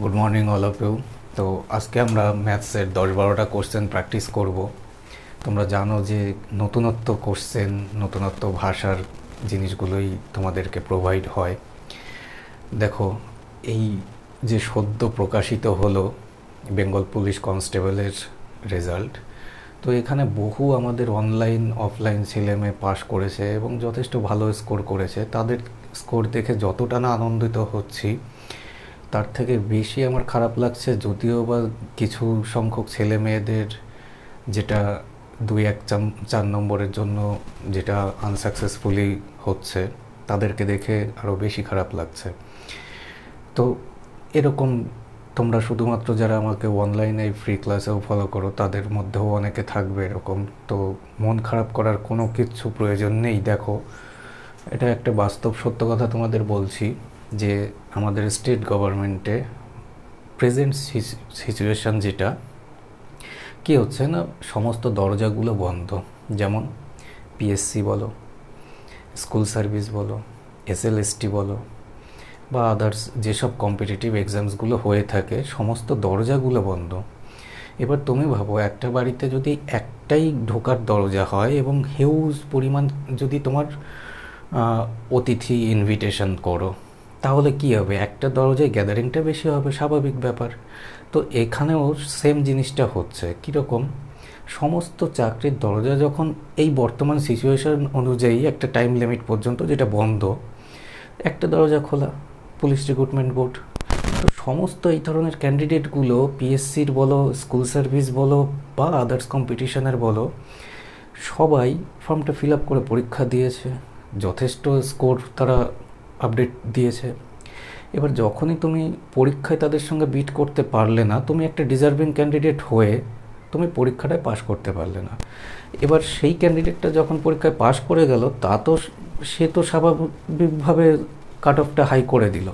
Good morning all of you. তো আজকে আমরা ম্যাথসের 10-12টা কোশ্চেন প্র্যাকটিস করব। তোমরা জানো যে নতুনত্ব কোশ্চেন, নতুনত্ব ভাষার জিনিসগুলোই তোমাদেরকে প্রোভাইড হয়। দেখো, এই যে সদ্য প্রকাশিত হলো বেঙ্গল পুলিশ কনস্টেবলের রেজাল্ট, তো এখানে বহু আমাদের অনলাইন অফলাইন ছেলেমেয়ে পাশ করেছে এবং যথেষ্ট ভালো স্কোর করেছে। তাদের স্কোর দেখে যতটা না আনন্দিত হচ্ছি, তার থেকে বেশি আমার খারাপ লাগছে, যদিও বা কিছু সংখ্যক ছেলে মেয়েদের যেটা 2-1-4 নম্বরের জন্য যেটা আনসাকসেসফুলি হচ্ছে, তাদেরকে দেখে আরও বেশি খারাপ লাগছে। তো এরকম তোমরা শুধুমাত্র যারা আমাকে অনলাইনে ফ্রি ক্লাসেও ফলো করো, তাদের মধ্যেও অনেকে থাকবে এরকম। তো মন খারাপ করার কোনো কিছু প্রয়োজন নেই। দেখো, এটা একটা বাস্তব সত্য কথা তোমাদের বলছি যে আমাদের স্টেট গভর্নমেন্টে প্রেজেন্ট সিচুয়েশান যেটা কী হচ্ছে না, সমস্ত দরজাগুলো বন্ধ। যেমন পিএসসি বলো, স্কুল সার্ভিস বলো, এসএলএসটি বলো বা আদার্স যেসব কম্পিটিটিভ এক্সামসগুলো হয়ে থাকে, সমস্ত দরজাগুলো বন্ধ। এবার তুমি ভাবো, একটা বাড়িতে যদি একটাই ঢোকার দরজা হয় এবং হিউজ পরিমাণ যদি তোমার অতিথি ইনভিটেশন করো, তাহলে কি হবে? একটা দরজায় গ্যাদারিংটা বেশি হবে, স্বাভাবিক ব্যাপার। তো এখানেও সেম জিনিসটা হচ্ছে। কীরকম? সমস্ত চাকরির দরজা যখন এই বর্তমান সিচুয়েশন অনুযায়ী একটা টাইম লিমিট পর্যন্ত যেটা বন্ধ, একটা দরজা খোলা, পুলিশ রিক্রুটমেন্ট বোর্ড। তো সমস্ত এই ধরনের ক্যান্ডিডেটগুলো পিএসসির বলো, স্কুল সার্ভিস বলো বা আদার্স কম্পিটিশনের বলো, সবাই ফর্মটা ফিল আপ করে পরীক্ষা দিয়েছে, যথেষ্ট স্কোর তারা আপডেট দিয়েছে। এবার যখনই তুমি পরীক্ষায় তাদের সঙ্গে বিট করতে পারলে না, তুমি একটা ডিজার্ভিং ক্যান্ডিডেট হয়ে তুমি পরীক্ষাটায় পাশ করতে পারলে না। এবার সেই ক্যান্ডিডেটটা যখন পরীক্ষায় পাশ করে গেল, সে তো স্বাভাবিকভাবে কাট অফটা হাই করে দিল,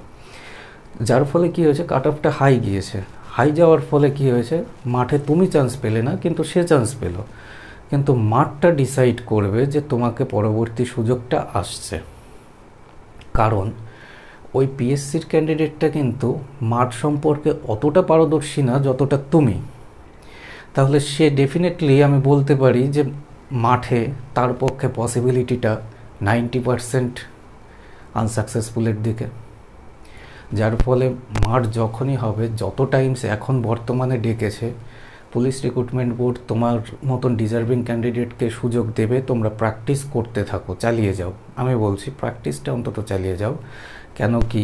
যার ফলে কী হয়েছে, কাট অফটা হাই গিয়েছে। হাই যাওয়ার ফলে কী হয়েছে, মাঠে তুমি চান্স পেলে না, কিন্তু সে চান্স পেল। কিন্তু মাঠটা ডিসাইড করবে যে তোমাকে পরবর্তী সুযোগটা আসছে, কারণ ওই পিএসসির ক্যান্ডিডেটটা কিন্তু মাঠ সম্পর্কে অতটা পারদর্শী না যতটা তুমি। তাহলে সে ডেফিনেটলি, আমি বলতে পারি যে মাঠে তার পক্ষে পসিবিলিটিটা 90% আনসাকসেসফুলের দিকে। যার ফলে মাঠ যখনই হবে, যত টাইমস এখন বর্তমানে ডেকেছে পুলিশ রিক্রুটমেন্ট বোর্ড, তোমার মতন ডিজার্ভিং ক্যান্ডিডেটকে সুযোগ দেবে। তোমরা প্র্যাকটিস করতে থাকো, চালিয়ে যাও। আমি বলছি প্র্যাকটিসটা অন্তত চালিয়ে যাও। কেন কি,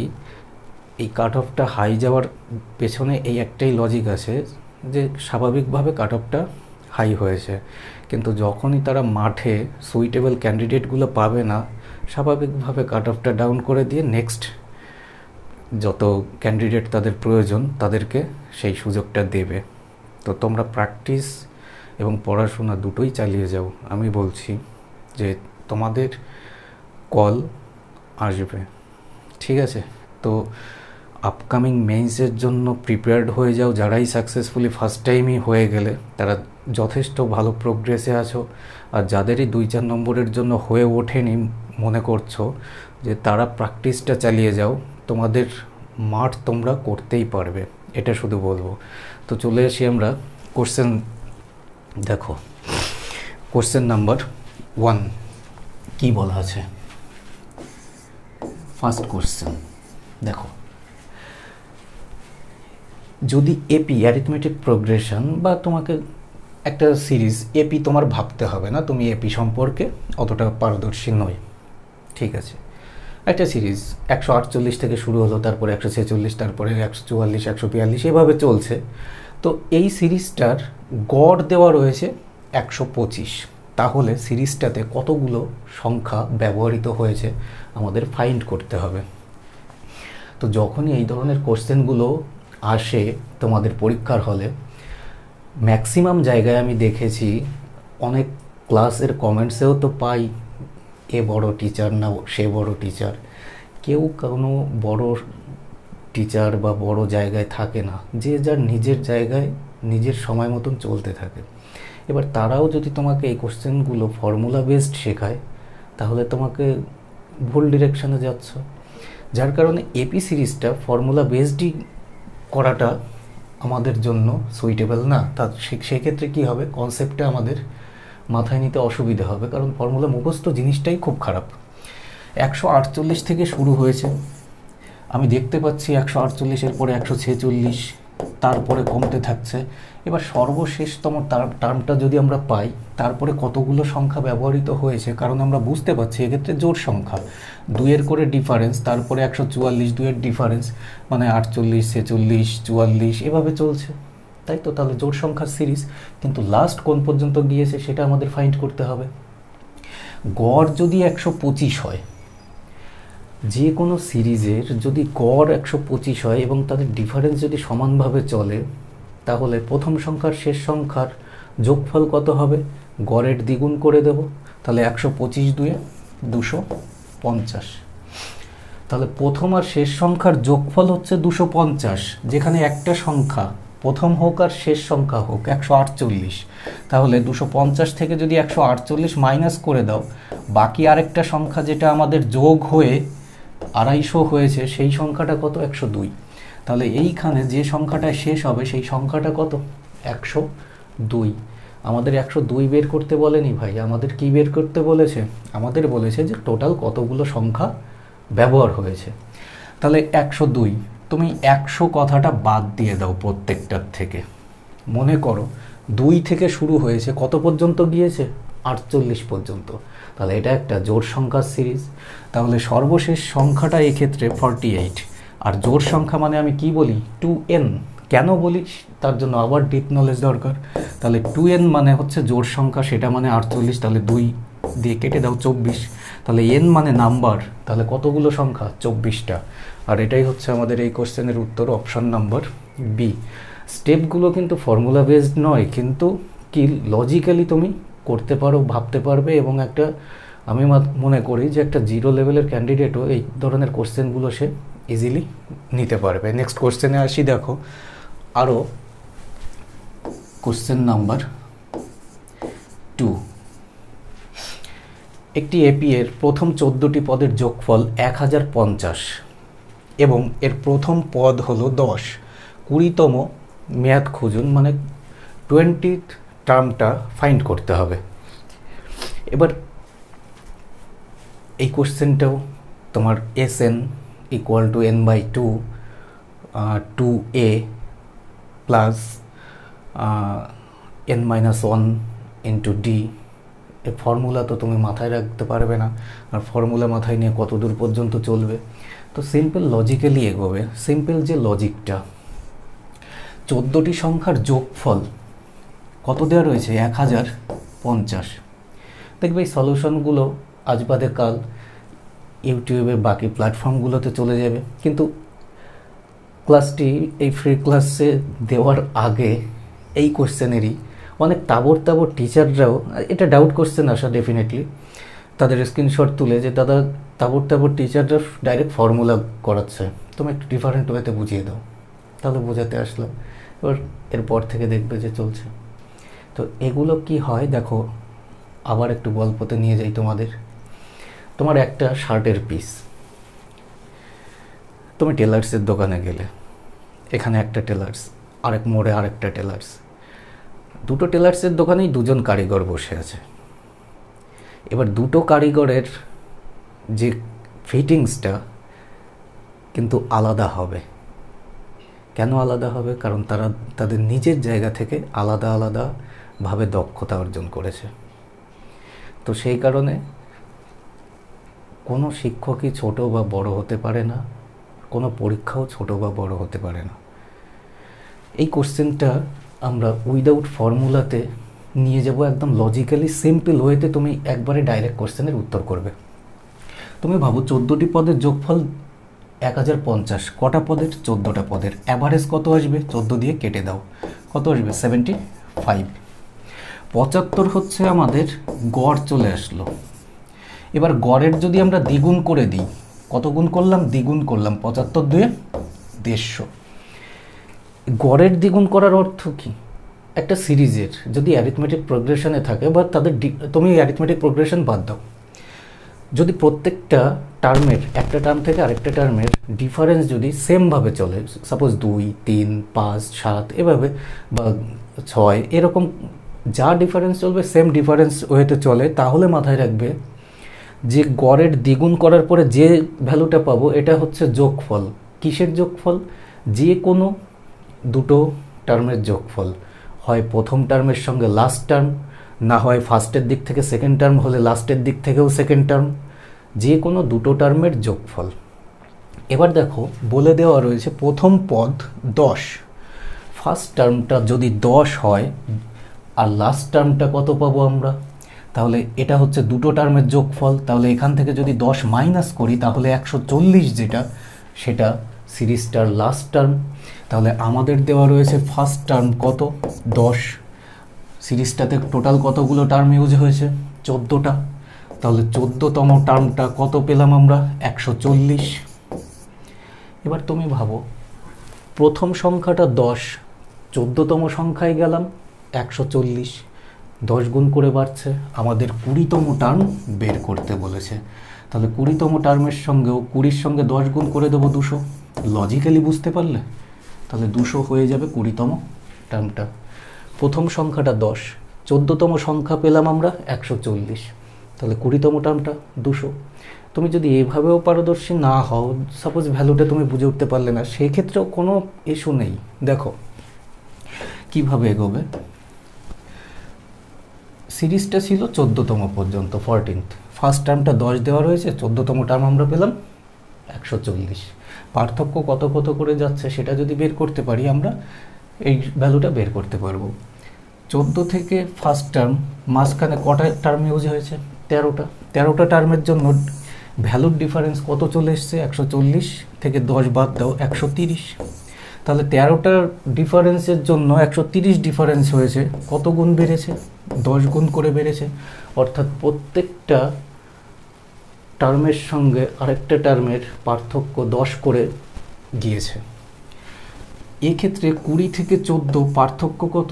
এই কাট অফটা হাই যাওয়ার পেছনে এই একটাই লজিক আছে যে স্বাভাবিকভাবে কাট অফটা হাই হয়েছে, কিন্তু যখনই তারা মাঠে সুইটেবল ক্যান্ডিডেটগুলো পাবে না, স্বাভাবিকভাবে কাট অফটা ডাউন করে দিয়ে নেক্সট যত ক্যান্ডিডেট তাদের প্রয়োজন তাদেরকে সেই সুযোগটা দেবে। তো তোমরা প্র্যাকটিস এবং পড়াশোনা দুটোই চালিয়ে যাও। আমি বলছি যে তোমাদের কল আসবে, ঠিক আছে? তো আপকামিং মেইনসের জন্য প্রিপেয়ার্ড হয়ে যাও। যারাই সাকসেসফুলি ফার্স্ট টাইমই হয়ে গেলে, তারা যথেষ্ট ভালো প্রোগ্রেসে আছো। আর যাদেরই 2-4 নম্বরের জন্য হয়ে ওঠেনি, মনে করছো, যে তারা প্র্যাকটিসটা চালিয়ে যাও। তোমাদের মাঠ তোমরা করতেই পারবে, এটা শুধু বলবো। তো চলে আসি আমরা কোশ্চেন। দেখো, কোশ্চেন নাম্বার 1 কি বলা আছে। ফার্স্ট কোশ্চেন দেখো, যদি এপি অ্যারিথমেটিক প্রোগ্রেশন বা তোমাকে একটা সিরিজ এপি তোমার ভাবতে হবে না, তুমি এপি সম্পর্কে অতটা পারদর্শী নয়, ঠিক আছে? একটা সিরিজ 148 থেকে শুরু হলো, তারপরে 146, তারপরে 144, 142, এভাবে চলছে। তো এই সিরিজটার গড় দেওয়া রয়েছে 125। তাহলে সিরিজটাতে কতগুলো সংখ্যা ব্যবহৃত হয়েছে আমাদের ফাইন্ড করতে হবে। তো যখনই এই ধরনের কোশ্চেনগুলো আসে তোমাদের পরীক্ষার হলে, ম্যাক্সিমাম জায়গায় আমি দেখেছি, অনেক ক্লাসের কমেন্টসেও তো পাই, এ বড় টিচার না সে বড় টিচার। কেউ কোনো বড় টিচার বা বড় জায়গায় থাকে না, যে যার নিজের জায়গায় নিজের সময় মতন চলতে থাকে। এবার তারাও যদি তোমাকে এই কোশ্চেনগুলো ফর্মুলা বেসড শেখায়, তাহলে তোমাকে ভুল ডিরেকশানে যাচ্ছ। যার কারণে এপি সিরিজটা ফর্মুলা বেসডই করাটা আমাদের জন্য সুইটেবল না। তা সেক্ষেত্রে কী হবে, কনসেপ্টটা আমাদের মাথায় নিতে অসুবিধা হবে, কারণ ফর্মুলা মুখস্থ জিনিসটাই খুব খারাপ। 148 থেকে শুরু হয়েছে, আমি দেখতে পাচ্ছি 148-এর পরে 146, তারপরে কমতে থাকছে। এবার সর্বশেষতম টার্মটা যদি আমরা পাই, তারপরে কতগুলো সংখ্যা ব্যবহৃত হয়েছে, কারণ আমরা বুঝতে পারছি এক্ষেত্রে জোড় সংখ্যা 2-এর করে ডিফারেন্স, তারপরে 144, 2-এর ডিফারেন্স, মানে 48, 46, 44 এভাবে চলছে, তাই তো? তাহলে জোড় সংখ্যার সিরিজ, কিন্তু লাস্ট কোন পর্যন্ত গিয়েছে সেটা আমাদের ফাইন্ড করতে হবে। গড় যদি 125 হয়, যে কোনো সিরিজের যদি গড় 125 হয় এবং তাদের ডিফারেন্স যদি সমানভাবে চলে, তাহলে প্রথম সংখ্যার শেষ সংখ্যার যোগফল কত হবে? গড়ের দ্বিগুণ করে দেব, তাহলে 125 2 250। তাহলে প্রথম আর শেষ সংখ্যার যোগফল হচ্ছে 250, যেখানে একটা সংখ্যা প্রথম হোক আর শেষ সংখ্যা হোক 148। তাহলে 250 থেকে যদি 148 মাইনাস করে দাও, বাকি আরেকটা সংখ্যা যেটা আমাদের যোগ হয়ে 250 হয়েছে, সেই সংখ্যাটা কত? 102। তাহলে এইখানে যে সংখ্যাটা শেষ হবে সেই সংখ্যাটা কত? 102। আমাদের 102 বের করতে বলেনি ভাই, আমাদের কি বের করতে বলেছে? আমাদের বলেছে যে টোটাল কতগুলো সংখ্যা ব্যবহার হয়েছে। তাহলে 102, তুমি 100 কথাটা বাদ দিয়ে দাও প্রত্যেকটার থেকে। মনে করো 2 থেকে শুরু হয়েছে, কত পর্যন্ত গিয়েছে? 48 পর্যন্ত। তাহলে এটা একটা জোড় সংখ্যার সিরিজ। তাহলে সর্বশেষ সংখ্যাটা এক্ষেত্রে 48। আর জোড় সংখ্যা মানে আমি কি বলি? 2n। কেন বলি তার জন্য আবার ডিপ নলেজ দরকার। তাহলে 2n মানে হচ্ছে জোড় সংখ্যা, সেটা মানে 48। তাহলে 2 দিয়ে কেটে দাও 24। তাহলে n মানে নাম্বার, তাহলে কতগুলো সংখ্যা? 24টা। আর এটাই হচ্ছে আমাদের এই কোশ্চেনের উত্তর, অপশন নাম্বার বি। স্টেপগুলো কিন্তু ফর্মুলা বেসড নয়, কিন্তু কি লজিক্যালি তুমি করতে পারো, ভাবতে পারবে, এবং একটা আমি মনে করি যে একটা জিরো লেভেলের ক্যান্ডিডেটও এই ধরনের কোশ্চেনগুলো সে ইজিলি নিতে পারবে। নেক্সট কোশ্চেনে আসি, দেখো আরও কোশ্চেন নাম্বার 2। একটি এপি এর প্রথম 14টি পদের যোগফল 1050 এবং এর প্রথম পদ হলো 10। 20তম মেয়াদ খুঁজুন, মানে 20th টার্মটা ফাইন্ড করতে হবে। এবার এই কোশ্চেনটাও তোমার SN = n/2 2a plus n-1 × d। এই ফর্মুলা তো তুমি মাথায় রাখতে পারবে না, আর ফর্মুলা মাথায় নিয়ে কত দূর পর্যন্ত চলবে? তো সিম্পল লজিক্যালি এগোবে। সিম্পল যে লজিকটা, 14টি সংখ্যার যোগফল কত দেওয়া রয়েছে? 1050। দেখবে এই সলিউশনগুলো আজ বাদে কাল ইউটিউবের বাকি প্ল্যাটফর্মগুলোতে চলে যাবে, কিন্তু ক্লাসটি এই ফ্রি ক্লাসে দেওয়ার আগে এই কোশ্চেনেরই অনেক তাবড় টিচাররাও, এটা ডাউট কোশ্চেন আসা ডেফিনেটলি, তাদের স্ক্রিনশট তুলে যে দাদা তাবড় টিচাররা ডাইরেক্ট ফর্মুলা করাচ্ছে, তুমি একটু ডিফারেন্ট ওয়েতে বুঝিয়ে দাও। তাহলে বোঝাতে আসলাম। এবার এরপর থেকে দেখবে যে চলছে। তো এগুলো কি হয় দেখো, আবার একটু গল্পতে নিয়ে যাই তোমাদের। তোমার একটা শার্টের পিস, তুমি টেলার্সের দোকানে গেলে, এখানে একটা টেলার্স, আরেক মোড়ে আরেকটা টেলার্স, দুটো টেলার্সের দোকানেই দুজন কারিগর বসে আছে। এবার দুটো কারিগরের যে ফিটিংসটা কিন্তু আলাদা হবে। কেন আলাদা হবে? কারণ তারা তাদের নিজের জায়গা থেকে আলাদা আলাদাভাবে দক্ষতা অর্জন করেছে। তো সেই কারণে কোনো শিক্ষকই ছোট বা বড় হতে পারে না, কোনো পরীক্ষাও ছোট বা বড় হতে পারে না। এই কোশ্চেনটা আমরা উইদাউট ফর্মুলাতে নিয়ে যাব, একদম লজিক্যালি সিম্পল ওয়েতে তুমি একবারে ডাইরেক্ট কোশ্চেনের উত্তর করবে। তুমি ভাবো 14টি পদের যোগফল 1050, কটা পদের? 14টা পদের। অ্যাভারেজ কত আসবে? 14 দিয়ে কেটে দাও, কত আসবে? 75। 75 হচ্ছে আমাদের গড় চলে আসলো। এবার গড়ের যদি আমরা দ্বিগুণ করে দিই, কত গুণ করলাম? দ্বিগুণ করলাম, 75 2 150। গড়ের দ্বিগুণ করার অর্থ কি? একটা সিরিজের যদি অ্যারিথমেটিক প্রোগ্রেশনে থাকে, বা তাদের তুমি অ্যারিথমেটিক প্রোগ্রেশন বাদ দাও, যদি প্রত্যেকটা টার্মের, একটা টার্ম থেকে আরেকটা টার্মের ডিফারেন্স যদি সেমভাবে চলে, সাপোজ 2, 3, 5, 7 এভাবে বা 6 এরকম যা ডিফারেন্স চলবে সেম ডিফারেন্স ওয়েতে চলে, তাহলে মাথায় রাখবে যে গড়ের দ্বিগুণ করার পরে যে ভ্যালুটা পাবো এটা হচ্ছে যোগফল। কিসের যোগফল? যে কোনো দুটো টার্মের যোগফল, হয় প্রথম টার্মের সঙ্গে লাস্ট টার্ম, না হয় ফার্স্টের দিক থেকে সেকেন্ড টার্ম হলে লাস্টের দিক থেকেও সেকেন্ড টার্ম, যে কোনো দুটো টার্মের যোগফল। এবার দেখো বলে দেওয়া রয়েছে প্রথম পদ 10, ফার্স্ট টার্মটা যদি 10 হয় আর লাস্ট টার্মটা কত পাবো আমরা, তাহলে এটা হচ্ছে দুটো টার্মের যোগফল। তাহলে এখান থেকে যদি 10 মাইনাস করি তাহলে 140 যেটা, সেটা সিরিজটার লাস্ট টার্ম। তাহলে আমাদের দেওয়া রয়েছে ফার্স্ট টার্ম কত, 10, সিরিজটাতে টোটাল কতগুলো টার্ম ইউজ হয়েছে, 14টা। তাহলে 14তম টার্মটা কত পেলাম আমরা, 140। এবার তুমি ভাবো প্রথম সংখ্যাটা 10, 14তম সংখ্যায় গেলাম 140, 10 গুণ করে বাড়ছে, আমাদের 20তম টার্ম বের করতে বলেছে। তাহলে 20তম টার্মের সঙ্গেও 20-র সঙ্গে 10 গুণ করে দেবো 200, লজিক্যালি বুঝতে পারলে? তাহলে 200 হয়ে যাবে 20তম টার্মটা। প্রথম সংখ্যাটা 10, 14তম সংখ্যা পেলাম আমরা 140, তাহলে 20তম টার্মটা 200। তুমি যদি এভাবেও পারদর্শী না হও, সাপোজ ভ্যালুটা তুমি বুঝে উঠতে পারলে না, সেক্ষেত্রেও কোনো ইস্যু নেই। দেখো কিভাবে এগোবে। সিরিজটা ছিল 14তম পর্যন্ত, 14th, ফার্স্ট টার্মটা 10 দেওয়া রয়েছে, 14তম টার্ম আমরা পেলাম 140। পার্থক্য কত কত করে যাচ্ছে সেটা যদি বের করতে পারি আমরা এই ভ্যালুটা বের করতে পারবো। 14 থেকে ফার্স্ট টার্ম মাঝখানে কটা টার্ম ইউজ হয়েছে, 13টা। 13টা টার্মের জন্য ভ্যালুর ডিফারেন্স কত চলে এসছে, 140 থেকে 10 বাদ দাও 130। তাহলে 13টার ডিফারেন্সের জন্য 130 ডিফারেন্স হয়েছে, কত গুণ বেড়েছে, 10 গুণ করে বেড়েছে। অর্থাৎ প্রত্যেকটা টার্মের সঙ্গে আরেকটা টার্মের পার্থক্য 10 করে গিয়েছে। এক্ষেত্রে 20 থেকে 14 পার্থক্য কত,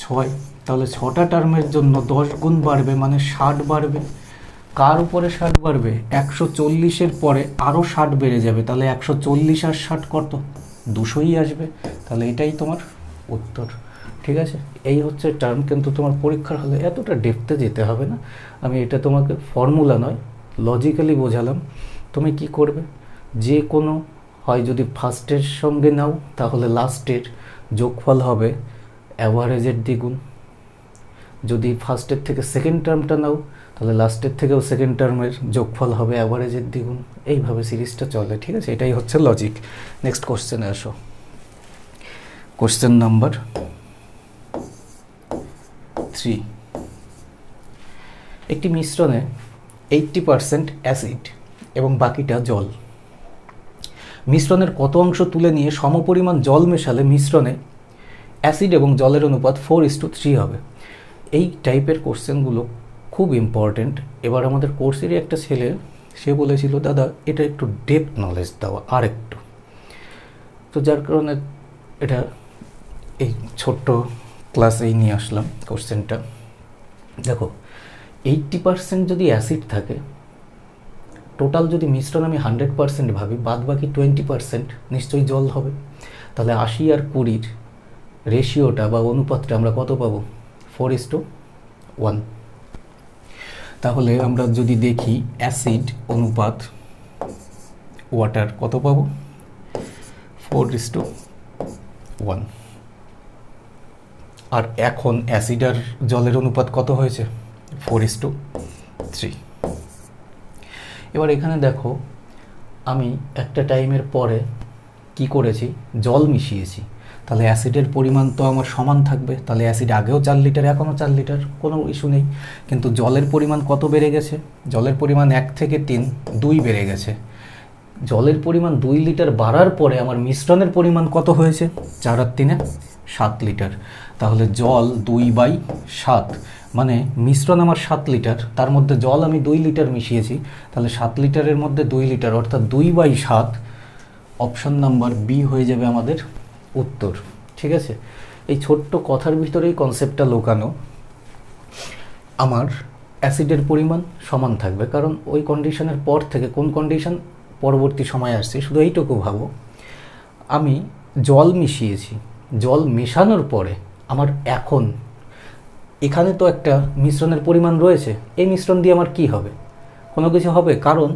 6। তাহলে 6টা টার্মের জন্য 10 গুণ বাড়বে, মানে 60 বাড়বে। কার উপরে 60 বাড়বে, 140-এর পরে আরও 60 বেড়ে যাবে, তাহলে 140 আর 60 কত, 200ই আসবে। তাহলে এটাই তোমার উত্তর। ঠিক আছে, এই হচ্ছে টার্ম। কিন্তু তোমার পরীক্ষার হলে এতটা ডেপথে যেতে হবে না, আমি এটা তোমাকে ফর্মুলা নয় লজিক্যালি বোঝালাম। তুমি কি করবে, যে কোনো হয় যদি ফার্স্টের সঙ্গে নাও তাহলে লাস্টের যোগফল হবে অ্যাভারেজের দ্বিগুণ, যদি ফার্স্টের থেকে সেকেন্ড টার্মটা নাও তাহলে লাস্টের থেকেও সেকেন্ড টার্মের যোগফল হবে অ্যাভারেজের দ্বিগুণ। এইভাবে সিরিজটা চলে। ঠিক আছে, এটাই হচ্ছে লজিক। নেক্সট কোশ্চেনে আসো। Question number 3। একটি মিশ্রণে 80% অ্যাসিড এবং বাকিটা জল। মিশ্রণের কত অংশ তুলে নিয়ে সমপরিমাণ জল মেশালে মিশ্রণে অ্যাসিড এবং জলের অনুপাত 4:3 হবে। এই টাইপের কোশ্চেনগুলো খুব ইম্পর্টেন্ট। এবার আমাদের কোর্সেরই একটা ছেলে, সে বলেছিল দাদা এটা একটু ডেপথ নলেজ দাও আর একটু, তো যার কারণে এটা এই ছোট্ট ক্লাসেই নিয়ে আসলাম কোশ্চেনটা। দেখো 80% যদি অ্যাসিড থাকে, টোটাল যদি মিশ্রণ আমি 100% ভাবি, বাদ বাকি 20% নিশ্চয়ই জল হবে। তাহলে 80 আর 20-র রেশিওটা বা অনুপাতটা আমরা কত পাবো, 4:1। তাহলে আমরা যদি দেখি অ্যাসিড অনুপাত ওয়াটার কত পাবো, 4:1। আর এখন অ্যাসিড আর জলের অনুপাত কত হয়েছে, 4:3। এবার এখানে দেখো আমি একটা টাইমের পরে কি করেছি, জল মিশিয়েছি। তাহলে অ্যাসিডের পরিমাণ তো আমার সমান থাকবে, তাহলে অ্যাসিড আগেও 4 লিটার এখনও 4 লিটার, কোনো ইস্যু নেই। কিন্তু জলের পরিমাণ কত বেড়ে গেছে, জলের পরিমাণ 1 থেকে 3 2 বেড়ে গেছে। জলের পরিমাণ 2 লিটার বাড়ার পরে আমার মিশ্রণের পরিমাণ কত হয়েছে, 4 আর 3 7 লিটার। তাহলে জল 2/7, মানে মিশ্রণ আমার 7 লিটার, তার মধ্যে জল আমি 2 লিটার মিশিয়েছি। তাহলে 7 লিটারের মধ্যে 2 লিটার অর্থাৎ 2/7। অপশন নাম্বার বি হয়ে যাবে আমাদের উত্তর। ঠিক আছে, এই ছোট্ট কথার ভিতরেই কনসেপ্টটা লুকানো। আমার অ্যাসিডের পরিমাণ সমান থাকবে, কারণ ওই কন্ডিশনের পর থেকে কোন কন্ডিশন পরবর্তী সময় আসছে শুধু এইটুকু ভাবো। আমি জল মিশিয়েছি, জল মেশানোর পরে আমার এখন এখানে তো একটা মিশ্রণের পরিমাণ রয়েছে, এই মিশ্রণ দিয়ে আমার কি হবে? কোনো কিছু হবে, কারণ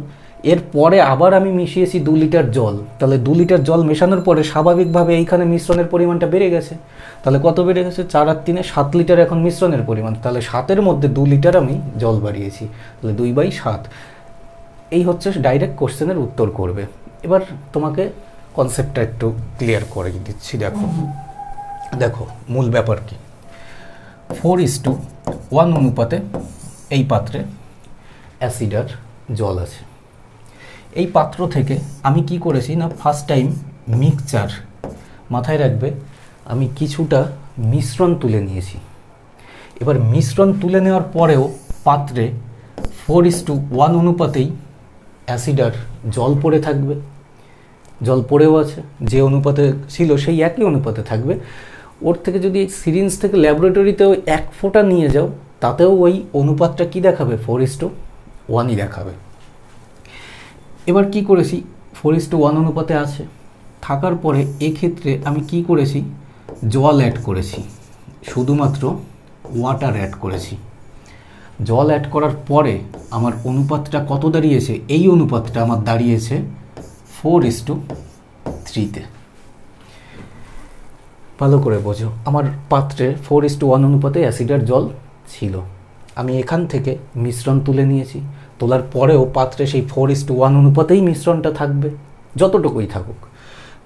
এর পরে আবার আমি মিশিয়েছি 2 লিটার জল। তাহলে 2 লিটার জল মেশানোর পরে স্বাভাবিকভাবে এইখানে মিশ্রণের পরিমাণটা বেড়ে গেছে। তাহলে কত বেড়ে গেছে? 4 আর 3 7 লিটার এখন মিশ্রণের পরিমাণ। তাহলে 7-এর মধ্যে 2 লিটার আমি জল বাড়িয়েছি, তাহলে 2/7। এই হচ্ছে ডাইরেক্ট কোশ্চেনের উত্তর করবে। এবার তোমাকে কনসেপ্টটা একটু ক্লিয়ার করে দিচ্ছি। দেখো মূল ব্যাপার কি। 4:1 অনুপাতে এই পাত্রে অ্যাসিড আর জল আছে। এই পাত্র থেকে আমি কি করেছি না, ফার্স্ট টাইম মিক্সচার, মাথায় রাখবে আমি কিছুটা মিশ্রণ তুলে নিয়েছি। এবার মিশ্রণ তুলে নেওয়ার পরেও পাত্রে 4:1 অনুপাতেই অ্যাসিড আর জল পড়ে থাকবে। জল পড়েও আছে, যে অনুপাতে ছিল সেই একই অনুপাতে থাকবে। ওর থেকে যদি সিরিঞ্জ থেকে ল্যাবরেটরিতেও 1 ফোঁটা নিয়ে যাও, তাতেও ওই অনুপাতটা কি দেখাবে? 4:1ই দেখাবে। এবার কি করেছি, 4:1 অনুপাতে আছে, থাকার পরে এক্ষেত্রে আমি কি করেছি? জল অ্যাড করেছি, শুধুমাত্র ওয়াটার অ্যাড করেছি। জল অ্যাড করার পরে আমার অনুপাতটা কত দাঁড়িয়েছে? এই অনুপাতটা আমার দাঁড়িয়েছে 4:3-তে। ভালো করে বোঝো, আমার পাত্রে 4:1 অনুপাতে অ্যাসিড আর জল ছিল। আমি এখান থেকে মিশ্রণ তুলে নিয়েছি, তোলার পরেও পাত্রে সেই 4:1 অনুপাতেই মিশ্রণটা থাকবে, যতটুকুই থাকুক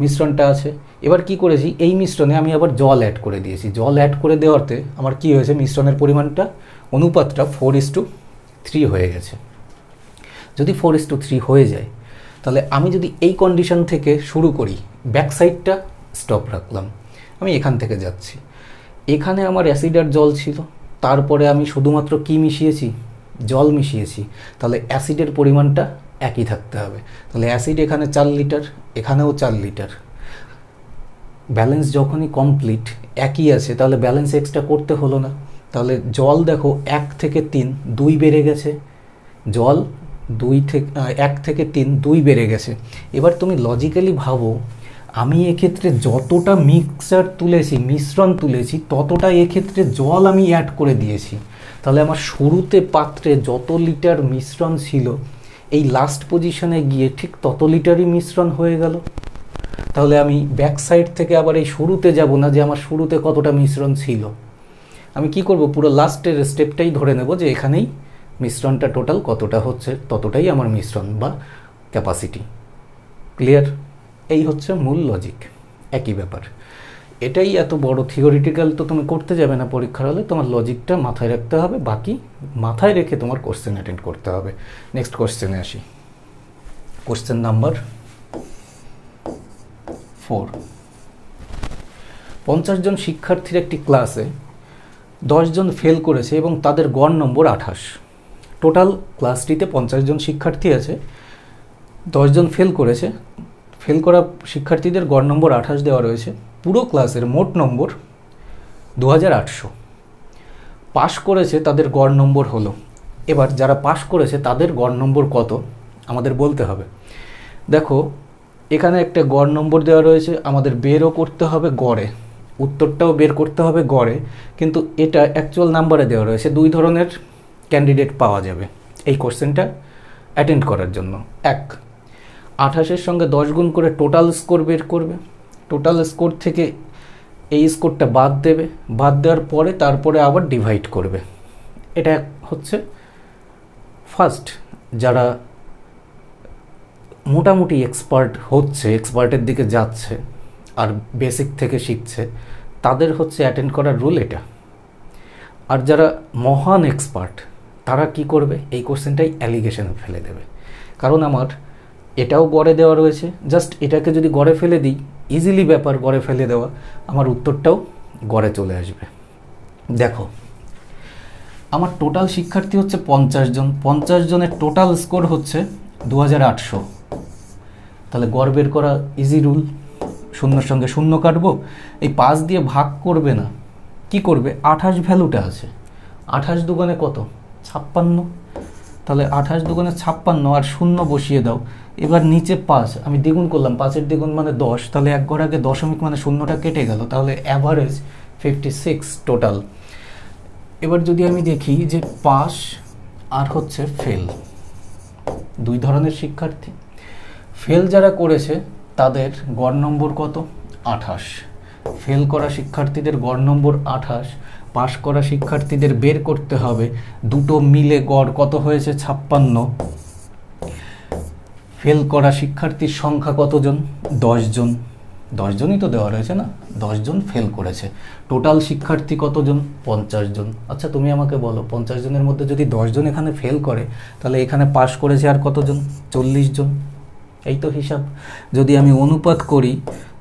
মিশ্রণটা আছে। এবার কি করেছি, এই মিশ্রণে আমি আবার জল অ্যাড করে দিয়েছি। জল অ্যাড করে দেওয়াতে আমার কি হয়েছে, মিশ্রণের পরিমাণটা, অনুপাতটা 4:3 হয়ে গেছে। যদি 4:3 হয়ে যায়, তাহলে আমি যদি এই কন্ডিশন থেকে শুরু করি, ব্যাক সাইডটা স্টপ রাখলাম, আমি এখান থেকে যাচ্ছি। এখানে আমার অ্যাসিড আর জল ছিল, তারপরে আমি শুধুমাত্র কি মিশিয়েছি? জল মিশিয়েছি। তাহলে অ্যাসিডের পরিমাণটা একই থাকতে হবে। তাহলে অ্যাসিড এখানে 4 লিটার, এখানেও 4 লিটার। ব্যালেন্স যখনই কমপ্লিট একই আছে, তাহলে ব্যালেন্স এক্সট্রা করতে হলো না। তাহলে জল দেখো 1 থেকে 3 2 বেড়ে গেছে, জল 1 থেকে 3 2 বেড়ে গেছে। এবার তুমি লজিক্যালি ভাবো, আমি এক্ষেত্রে যতটা মিক্সচার তুলেছি, মিশ্রণ তুলেছি, ততটা এক্ষেত্রে জল আমি অ্যাড করে দিয়েছি। তাহলে আমার শুরুতে পাত্রে যত লিটার মিশ্রণ ছিল, এই লাস্ট পজিশনে গিয়ে ঠিক তত লিটারই মিশ্রণ হয়ে গেল। তাহলে আমি ব্যাক সাইড থেকে আবার এই শুরুতে যাব না যে আমার শুরুতে কতটা মিশ্রণ ছিল। আমি কি করব, পুরো লাস্টের স্টেপটাই ধরে নেব যে এখানেই মিশ্রণটা টোটাল কতটা হচ্ছে, ততটাই আমার মিশ্রণ বা ক্যাপাসিটি। ক্লিয়ার? এই হচ্ছে মূল লজিক। একই ব্যাপার। এটাই এত বড় থিওরিটিক্যাল তো তুমি করতে যাবে না পরীক্ষার হলে, তোমার লজিকটা মাথায় রাখতে হবে, বাকি মাথায় রেখে তোমার কোশ্চেন অ্যাটেন্ড করতে হবে। নেক্সট কোশ্চেনে আসি। Question number 4। 50 জন শিক্ষার্থীর একটি ক্লাসে 10 জন ফেল করেছে এবং তাদের গড় নম্বর 28। টোটাল ক্লাসটিতে 50 জন শিক্ষার্থী আছে, 10 জন ফেল করেছে। ফেল করা শিক্ষার্থীদের গড় নম্বর 28 দেওয়া রয়েছে। পুরো ক্লাসের মোট নম্বর 2800। পাশ করেছে তাদের গড় নম্বর হলো, এবার যারা পাশ করেছে তাদের গড় নম্বর কত আমাদের বলতে হবে। দেখো এখানে একটা গড় নম্বর দেওয়া রয়েছে, আমাদের বেরও করতে হবে গড়ে, উত্তরটাও বের করতে হবে গড়ে, কিন্তু এটা অ্যাকচুয়াল নাম্বারে দেওয়া রয়েছে। 2 ধরনের ক্যান্ডিডেট পাওয়া যাবে এই কোশ্চেনটা অ্যাটেন্ড করার জন্য। 1, 28-এর সঙ্গে 10 গুণ করে টোটাল স্কোর বের করবে। টোটাল স্কোর থেকে এই স্কোরটা বাদ দেবে, বাদ দেওয়ার পরে তারপরে আবার ডিভাইড করবে। এটা হচ্ছে ফার্স্ট যারা মোটামুটি এক্সপার্ট হচ্ছে, এক্সপার্টের দিকে যাচ্ছে আর বেসিক থেকে শিখছে, তাদের হচ্ছে অ্যাটেন্ড করার রুল এটা। আর যারা মহান এক্সপার্ট তারা কি করবে, এই কোশ্চেনটাই অ্যালিগেশনে ফেলে দেবে। কারণ আমার এটাও গড়ে দেওয়া রয়েছে, জাস্ট এটাকে যদি গড়ে ফেলে দিই, ইজিলি ব্যাপার গড়ে ফেলে দেওয়া, আমার উত্তরটাও গড়ে চলে আসবে। দেখো আমার টোটাল শিক্ষার্থী হচ্ছে 50 জন, 50 জনের টোটাল স্কোর হচ্ছে 2800। তাহলে গড় বের করা ইজি রুল, শূন্যর সঙ্গে শূন্য কাটবো, এই 5 দিয়ে ভাগ করবে না, কি করবে, 28 ভ্যালুটা আছে, 28 দুগুণে কত 56, তাহলে 28 দুগুণে 56 আর 0 বসিয়ে দাও। এবার নিচে 5 আমি দ্বিগুণ করলাম, 5-এর দ্বিগুণ মানে 10, তাহলে এক ঘর আগে দশমিক মানে শূন্যটা কেটে গেল, তাহলে অ্যাভারেজ 56 টোটাল। এবার যদি আমি দেখি যে পাস আর হচ্ছে ফেল, দুই ধরনের শিক্ষার্থী। ফেল যারা করেছে তাদের গড় নম্বর কত? 28। ফেল করা শিক্ষার্থীদের গড় নম্বর 28, পাস করা শিক্ষার্থীদের বের করতে হবে দুটো মিলে গড় কত হয়েছে? 56। ফেল করা শিক্ষার্থীর সংখ্যা কতজন? 10 জন। 10 জনই তো দেওয়া রয়েছে না, 10 জন ফেল করেছে। টোটাল শিক্ষার্থী কতজন? 50 জন। আচ্ছা তুমি আমাকে বলো, 50 জনের মধ্যে যদি 10 জন এখানে ফেল করে, তাহলে এখানে পাস করেছে আর কতজন? 40 জন। এই তো হিসাব। যদি আমি অনুপাত করি,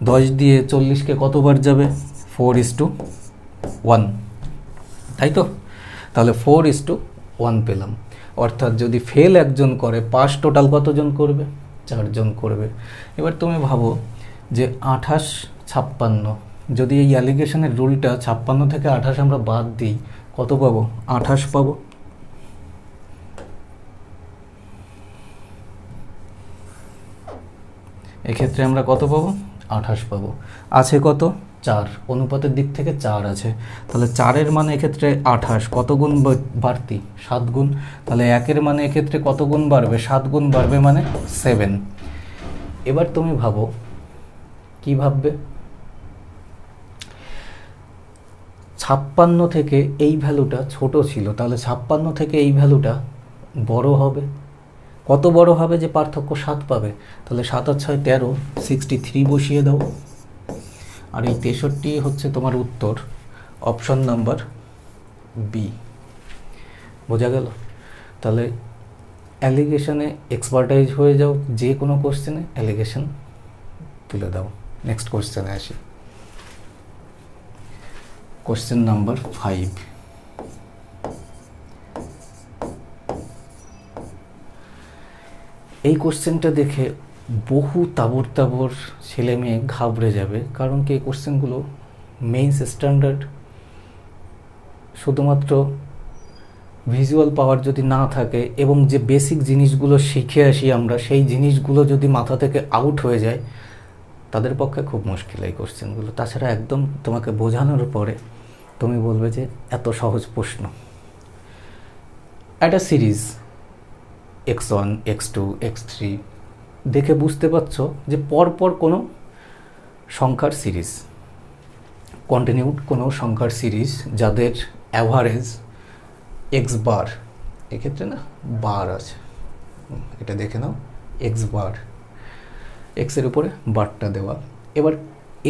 10 দিয়ে 40কে কতবার যাবে? 4:1, তাই তো? তাহলে 4:1 পেলাম। অর্থাৎ যদি ফেল একজন করে, পাস টোটাল কতজন করবে? 4 জন করবে। এবার তুমি ভাবো যে 28, 56, যদি এই অ্যালিগেশনের রুলটা 56 থেকে 28 আমরা বাদ দিই, কত পাবো? 28 পাবো। এক্ষেত্রে আমরা কত পাবো? 28 পাবো। আছে কত? 4, অনুপাতের দিক থেকে 4 আছে, তাহলে 4-এর মানে এক্ষেত্রে 28, কত গুণ বাড়তি? 7 গুণ। তাহলে 1-এর মানে এক্ষেত্রে কত গুণ বাড়বে? 7 গুণ বাড়বে, মানে 7। এবার তুমি ভাবো, কি ভাববে? 56 থেকে এই ভ্যালুটা ছোট ছিল, তাহলে 56 থেকে এই ভ্যালুটা বড় হবে। কত বড় হবে যে পার্থক্য 7 পাবে? তাহলে 7 আর 6 13, 63 বসিয়ে দাও। আর এই 63 হচ্ছে তোমার উত্তর, অপশন নাম্বার বি। বোঝা গেল? তাহলে অ্যালিগেশনে এক্সপার্টাইজ হয়ে যাও, যে কোনো কোশ্চেনে অ্যালিগেশন তুলে দাও। নেক্সট কোশ্চেনে আসি। Question number 5। এই কোশ্চেনটা দেখে বহু তাবর তাবর ছেলে মেয়ে ঘাবড়ে যাবে, কারণ কি এই কোশ্চেনগুলো মেইনস স্ট্যান্ডার্ড। শুধুমাত্র ভিজুয়াল পাওয়ার যদি না থাকে এবং যে বেসিক জিনিসগুলো শিখে আসি আমরা, সেই জিনিসগুলো যদি মাথা থেকে আউট হয়ে যায়, তাদের পক্ষে খুব মুশকিল এই কোশ্চেনগুলো। তাছাড়া একদম তোমাকে বোঝানোর পরে তুমি বলবে যে এত সহজ প্রশ্ন। একটা সিরিজ x1, x2, x3 দেখে বুঝতে পারছো যে পরপর কোনো সংখ্যার সিরিজ, কন্টিনিউড কোনো সংখ্যার সিরিজ, যাদের অ্যাভারেজ x বার, এক্ষেত্রে না বার আছে, এটা দেখে নাও, x বার, x এর উপরে বারটা দেওয়া। এবার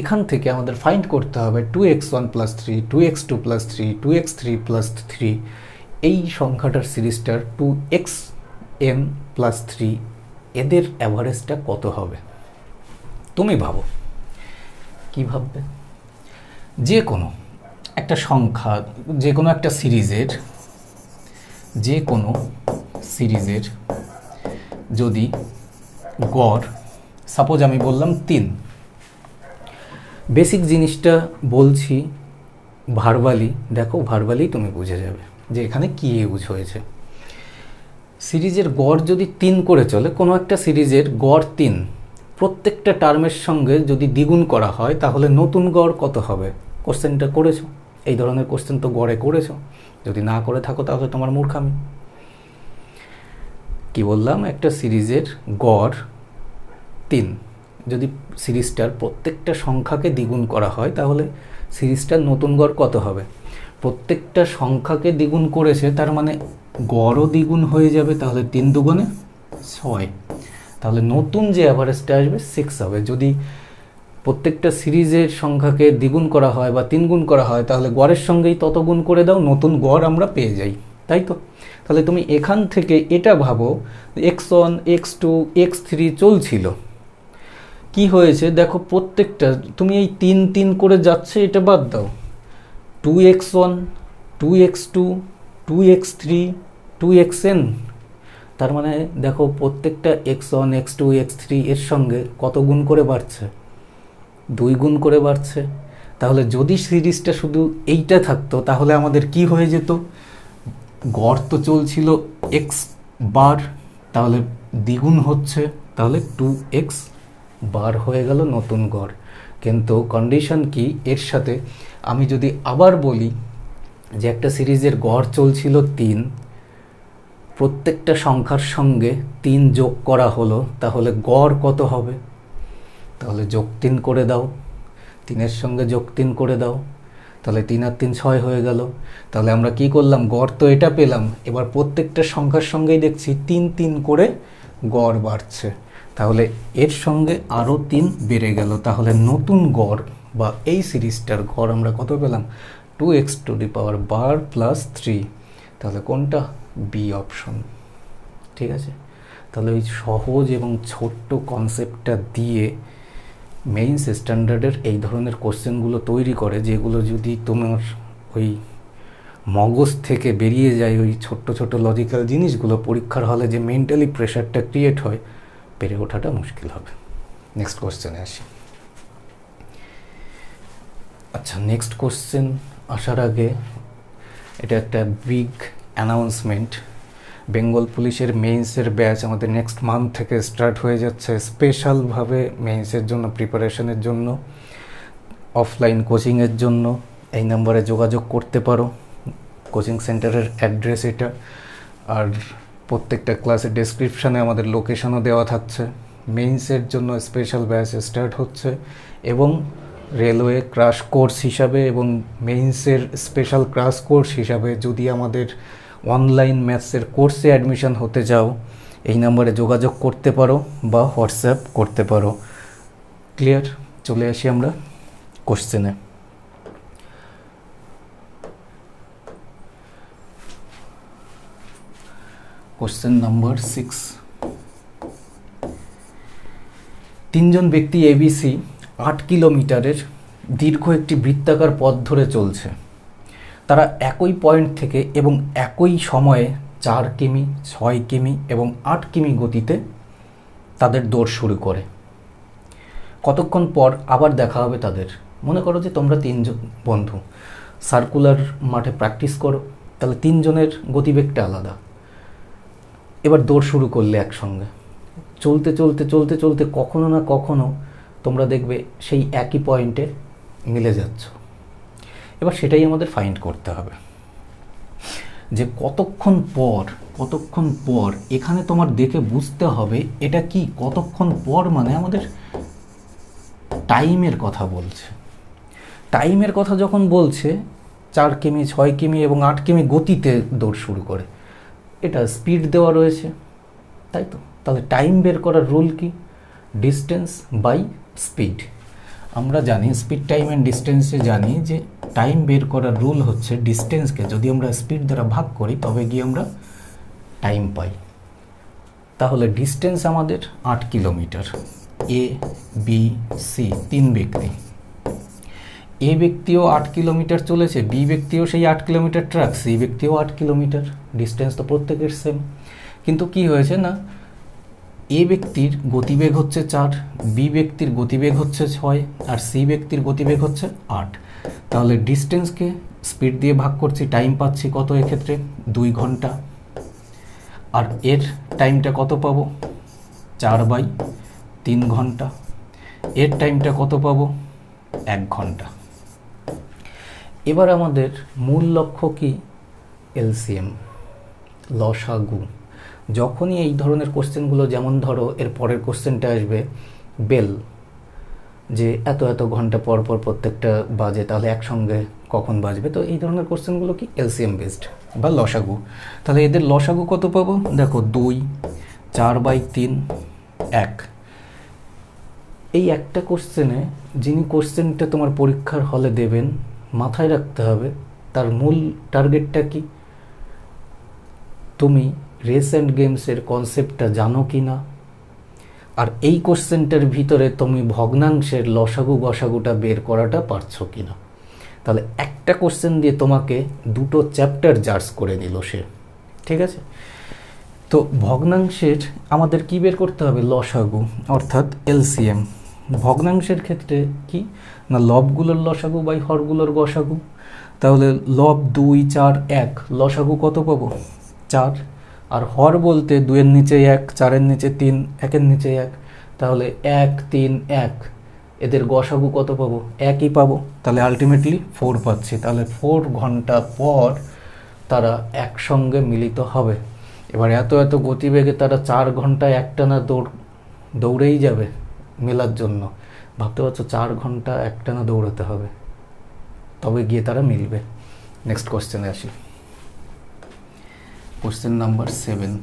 এখান থেকে আমাদের ফাইন্ড করতে হবে 2x1 + 3, 2x2 + 3, 2x3 + 3, এই সংখ্যাটার সিরিজটার 2xn + 3, এদের অ্যাভারেজটা কত হবে? তুমি ভাবো, কি ভাববে? যে কোনো একটা সংখ্যা, যে কোনো একটা সিরিজের, যে কোনো সিরিজের যদি গড়, সাপোজ আমি বললাম 3, বেসিক জিনিসটা বলছি ভার্বালি, দেখো ভার্বালি তুমি বুঝে যাবে যে এখানে কি ইউজ হয়েছে। সিরিজের গড় যদি 3 করে চলে, কোনো একটা সিরিজের গড় 3, প্রত্যেকটা টার্মের সঙ্গে যদি দ্বিগুণ করা হয়, তাহলে নতুন গড় কত হবে? কোশ্চেনটা করেছো, এই ধরনের কোশ্চেন তো গড়ে করেছো, যদি না করে থাকো তাহলে তোমার মূর্খামি। কি বললাম? একটা সিরিজের গড় 3, যদি সিরিজটার প্রত্যেকটা সংখ্যাকে দ্বিগুণ করা হয়, তাহলে সিরিজটার নতুন গড় কত হবে? প্রত্যেকটা সংখ্যাকে দ্বিগুণ করেছে, তার মানে গড়ও দ্বিগুণ হয়ে যাবে, তাহলে 3 দুগুণে 6, তাহলে নতুন যে অ্যাভারেজটা আসবে 6 হবে। যদি প্রত্যেকটা সিরিজের সংখ্যাকে দ্বিগুণ করা হয় বা 3 গুণ করা হয়, তাহলে গড়ের সঙ্গেই তত গুণ করে দাও, নতুন গড় আমরা পেয়ে যাই, তাই তো? তাহলে তুমি এখান থেকে এটা ভাবো, x1, x2, x3 চলছিল, কি হয়েছে দেখো, প্রত্যেকটা তুমি এই 3 3 করে যাচ্ছে, এটা বাদ দাও, 2x1, 2x2, 2x3, 2xn, তার মানে দেখো প্রত্যেকটা x1, x2, x3 এর সঙ্গে কত গুণ করে বাড়ছে? 2 গুণ করে বাড়ছে। তাহলে যদি সিরিজটা শুধু এইটা থাকতো, তাহলে আমাদের কি হয়ে যেত? গড় তো চলছিল এক্স বার, তাহলে দ্বিগুণ হচ্ছে, তাহলে 2x বার হয়ে গেল নতুন গড়। কিন্তু কন্ডিশন কি, এর সাথে আমি যদি আবার বলি যে একটা সিরিজের গড় চলছিল 3, প্রত্যেকটা সংখ্যার সঙ্গে 3 যোগ করা হলো, তাহলে গড় কত হবে? তাহলে যোগ 3 করে দাও, 3-এর সঙ্গে যোগ 3 করে দাও, তাহলে 3 আর 3 6 হয়ে গেল। তাহলে আমরা কি করলাম, গড় তো এটা পেলাম, এবার প্রত্যেকটা সংখ্যার সঙ্গেই দেখছি 3 3 করে গড় বাড়ছে, তাহলে এর সঙ্গে আরও 3 বেড়ে গেল, তাহলে নতুন গড় বা এই সিরিজটার গড় আমরা কত পেলাম? 2x to the power bar plus 3, তাহলে কোনটা? B option. ঠিক আছে, তাহলে ওই সহজ এবং ছোট্ট কনসেপ্টটা দিয়ে মেইনস স্ট্যান্ডার্ডের এই ধরনের কোশ্চেনগুলো তৈরি করে, যেগুলো যদি তোমার ওই মগজ থেকে বেরিয়ে যায়, ওই ছোট্ট ছোট লজিক্যাল জিনিসগুলো, পরীক্ষার হলে যে মেন্টালি প্রেশারটা ক্রিয়েট হয়, পেরে ওঠাটা মুশকিল হবে। নেক্সট কোশ্চেনে আসি। আচ্ছা, নেক্সট কোশ্চেন আসার আগে এটা একটা বিগ অ্যানাউন্সমেন্ট। বেঙ্গল পুলিশের মেইনসের ব্যাচ আমাদের নেক্সট মান্থ থেকে স্টার্ট হয়ে যাচ্ছে, স্পেশালভাবে মেইনসের জন্য প্রিপারেশনের জন্য, অফলাইন কোচিংয়ের জন্য। এই নাম্বারে যোগাযোগ করতে পারো, কোচিং সেন্টারের অ্যাড্রেস এটা, আর প্রত্যেকটা ক্লাসের ডেসক্রিপশানে আমাদের লোকেশনও দেওয়া থাকছে। মেইনসের জন্য স্পেশাল ব্যাচ স্টার্ট হচ্ছে, এবং রেলওয়ে ক্র্যাশ কোর্স হিসাবে এবং মেইনসের স্পেশাল ক্র্যাশ কোর্স হিসাবে যদি আমাদের অনলাইন ম্যাথসের কোর্সে অ্যাডমিশন হতে চাও, এই নাম্বারে যোগাযোগ করতে পারো বা হোয়াটসঅ্যাপ করতে পারো। ক্লিয়ার? চলে আসি আমরা কোশ্চেনে। Question number 6। 3 জন ব্যক্তি এবিসি 8 কিলোমিটারের দীর্ঘ একটি বৃত্তাকার পথ ধরে চলছে। তারা একই পয়েন্ট থেকে এবং একই সময়ে 4 কিমি, 6 কিমি এবং 8 কিমি গতিতে তাদের দৌড় শুরু করে। কতক্ষণ পর আবার দেখা হবে তাদের? মনে করো যে তোমরা 3 জন বন্ধু সার্কুলার মাঠে প্র্যাকটিস করো, তাহলে 3 জনের গতিবেগটা আলাদা। এবার দৌড় শুরু করলে একসঙ্গে, চলতে চলতে চলতে চলতে কখনো না কখনো তোমরা দেখবে সেই একই পয়েন্টে মিলে যাচ্ছ। এবার সেটাই আমাদের ফাইন্ড করতে হবে যে কতক্ষণ পর এখানে তোমার দেখে বুঝতে হবে এটা কি কতক্ষণ পর, মানে আমাদের টাইমের কথা বলছে। টাইমের কথা যখন বলছে 4 কিমি, 6 কিমি এবং 8 কিমি গতিতে দৌড় শুরু করে, এটা স্পিড দেওয়া রয়েছে, তাই তো? তাহলে টাইম বের করার রুল কি? Distance by speed. আমরা জানি স্পিড, টাইম অ্যান্ড ডিস্টেন্সে জানি যে টাইম বের করার রুল হচ্ছে ডিস্টেন্সকে যদি আমরা স্পিড দ্বারা ভাগ করি তবে গিয়ে আমরা টাইম পাই। তাহলে ডিস্টেন্স আমাদের 8 কিলোমিটার। এ, বি, সি 3 ব্যক্তি। এ ব্যক্তিও 8 কিলোমিটার চলেছে, বি ব্যক্তিও সেই 8 কিলোমিটার ট্র্যাক, সি ব্যক্তিও 8 কিলোমিটার। ডিস্টেন্স তো প্রত্যেকের সেম, কিন্তু কি হয়েছে না, এ ব্যক্তির গতিবেগ হচ্ছে 4, বি ব্যক্তির গতিবেগ হচ্ছে 6 আর সি ব্যক্তির গতিবেগ হচ্ছে 8। তাহলে ডিস্টেন্সকে স্পিড দিয়ে ভাগ করছি, টাইম পাচ্ছি কত এক্ষেত্রে? 2 ঘন্টা। আর এর টাইমটা কত পাবো? 4/3 ঘন্টা। এর টাইমটা কত পাবো? 1 ঘন্টা। এবার আমাদের মূল লক্ষ্য কি? এলসিএম, লসাগু। যখনই এই ধরনের কোশ্চেনগুলো, যেমন ধরো এর পরের কোশ্চেনটা আসবে বেল, যে এত এত ঘন্টা পর পর প্রত্যেকটা বাজে, তাহলে একসঙ্গে কখন বাজবে? তো এই ধরনের কোশ্চেনগুলো কি এলসিএম বেসড বা লসাগু। তাহলে এদের লসাগু কত পাবো? দেখো 2, 4/3, 1। এই একটা কোশ্চেনে যিনি কোশ্চেনটা তোমার পরীক্ষার হলে দেবেন, মাথায় রাখতে হবে তার মূল টার্গেটটা কি। তুমি রেস অ্যান্ড গেমসের কনসেপ্টটা জানো কি না, আর এই কোশ্চেনটার ভিতরে তুমি ভগ্নাংশের লসাগু গসাগুটা বের করাটা পারছো কি না। তাহলে একটা কোশ্চেন দিয়ে তোমাকে 2টো চ্যাপ্টার জাজ করে দিল সে, ঠিক আছে? তো ভগ্নাংশের আমাদের কি বের করতে হবে? লসাগু, অর্থাৎ এলসিএম। ভগ্নাংশের ক্ষেত্রে কি না, লবগুলোর লসাগু বাই হরগুলোর গসাগু। তাহলে লব 2, 4, 1, লসাগু কত পাবো 4। আর হর বলতে 2-এর নিচে 1, 4-এর নিচে 3, 1-এর নিচে 1, তাহলে 1, 3, 1, এদের গসাগু কত পাবো 1ই পাবো। তাহলে আলটিমেটলি 4 পাচ্ছি। তাহলে 4 ঘন্টা পর তারা একসঙ্গে মিলিত হবে। এবার এত এত গতিবেগে তারা 4 ঘন্টায় একটানা দৌড়েই যাবে মেলার জন্য। ভাবতে পারছো 4 ঘন্টা একটানা দৌড়াতে হবে, তবে গিয়ে তারা মিলবে। নেক্সট কোশ্চেনে আসি। কোশ্চেন নাম্বার 7,